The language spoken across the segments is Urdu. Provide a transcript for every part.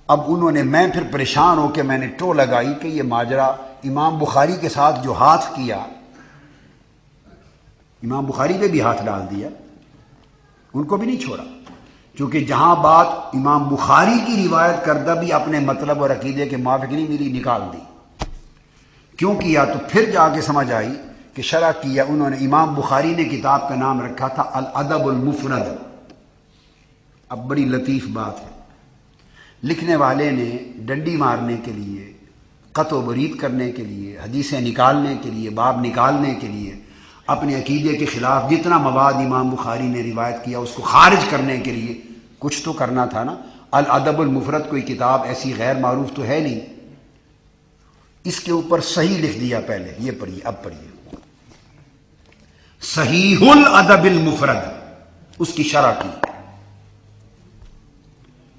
اب انہوں نے، میں پھر پریشان ہو کے میں نے ٹو لگائی کہ یہ ماجرا امام بخاری کے ساتھ جو ہاتھ کیا، امام بخاری پہ بھی ہاتھ ڈال دیا، ان کو بھی نہیں چھوڑا، کیونکہ جہاں بات امام بخاری کی روایت کردہ بھی اپنے مطلب اور عقیدے کے موافق نہیں ملی، نکال دی۔ کیوں کیا؟ تو پھر جا کے سمجھ آئی کہ شرح کیا انہوں نے، امام بخاری نے کتاب کا نام رکھا تھا الادب المفرد۔ اب بڑی لطیف بات ہے، لکھنے والے نے ڈنڈی مارنے کے لیے، قطع و برید کرنے کے لیے، حدیثیں نکالنے کے لیے، باب نکالنے کے لیے، اپنے عقیدے کے خلاف جتنا مواد امام بخاری نے روایت کیا اس کو خارج کرنے کے لیے کچھ تو کرنا تھا نا۔ الادب المفرد کوئی کتاب ایسی غیر معروف تو ہے نہیں، اس کے اوپر صحیح لکھ دیا پہلے، یہ پڑھیے، اب پڑھیے، صحیح الادب المفرد، اس کی شرح کی،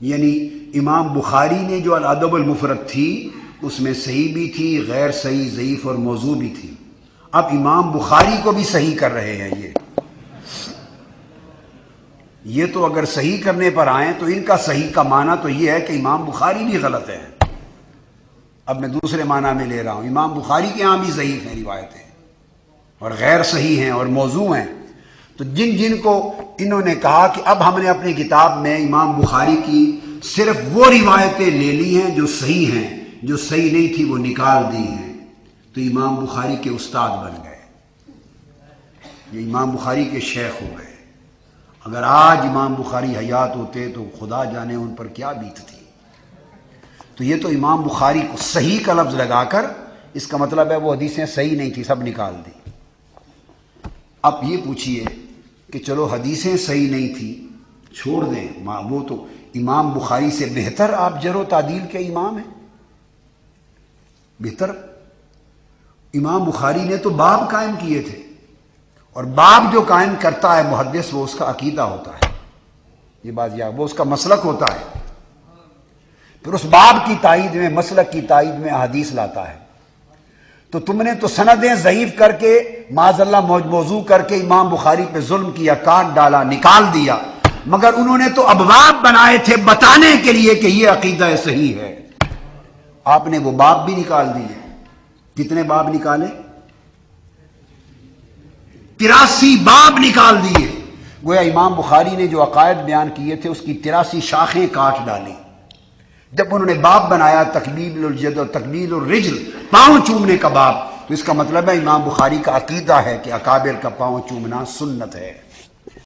یعنی امام بخاری نے جو الادب المفرد تھی اس میں صحیح بھی تھی، غیر صحیح، ضعیف اور موضوع بھی تھی۔ اب امام بخاری کو بھی صحیح کر رہے ہیں یہ تو اگر صحیح کرنے پر آئیں تو ان کا صحیح کا معنی تو یہ ہے کہ امام بخاری بھی غلط ہے۔ اب میں دوسرے معنی میں لے رہا ہوں، امام بخاری کے ہاں بھی ضعیف ہیں روایتیں اور غیر صحیح ہیں اور موضوع ہیں۔ تو جن کو انہوں نے کہا کہ اب ہم نے اپنی کتاب میں امام بخاری کی صرف وہ روایتیں لے لی ہیں جو صحیح ہیں، جو صحیح نہیں تھی وہ نکال دی ہیں، تو امام بخاری کے استاد بن گئے، یہ امام بخاری کے شیخ ہو گئے۔ اگر آج امام بخاری حیات ہوتے تو خدا جانے ان پر کیا بیتتی۔ تو یہ تو امام بخاری کو صحیح کا لفظ لگا کر، اس کا مطلب ہے وہ حدیثیں صحیح نہیں تھی، سب نکال دی۔ اب یہ پوچھئے کہ چلو حدیثیں صحیح نہیں تھی چھوڑ دیں، وہ تو امام بخاری سے بہتر آپ جرح و تعدیل کے امام ہیں، بہتر۔ امام بخاری نے تو باب قائم کیے تھے، اور باب جو قائم کرتا ہے محدث وہ اس کا عقیدہ ہوتا ہے، یہ بات یاد، وہ اس کا مسلک ہوتا ہے، پھر اس باب کی تائید میں، مسلک کی تائید میں احادیث لاتا ہے۔ تو تم نے تو سندیں ضعیف کر کے، معاذ اللہ موضوع کر کے امام بخاری پہ ظلم کیا، کاٹ ڈالا، نکال دیا، مگر انہوں نے تو ابواب بنائے تھے بتانے کے لیے کہ یہ عقیدہ صحیح ہے۔ آپ نے وہ باب بھی نکال دیے۔ کتنے باب نکالے؟ 83 باب نکال دیے۔ گویا امام بخاری نے جو عقائد بیان کیے تھے اس کی 83 شاخیں کاٹ ڈالی۔ جب انہوں نے باب بنایا تقبیل الجد اور تقبیل الرجل، پاؤں چومنے کا باب، تو اس کا مطلب ہے امام بخاری کا عقیدہ ہے کہ اکابر کا پاؤں چومنا سنت ہے۔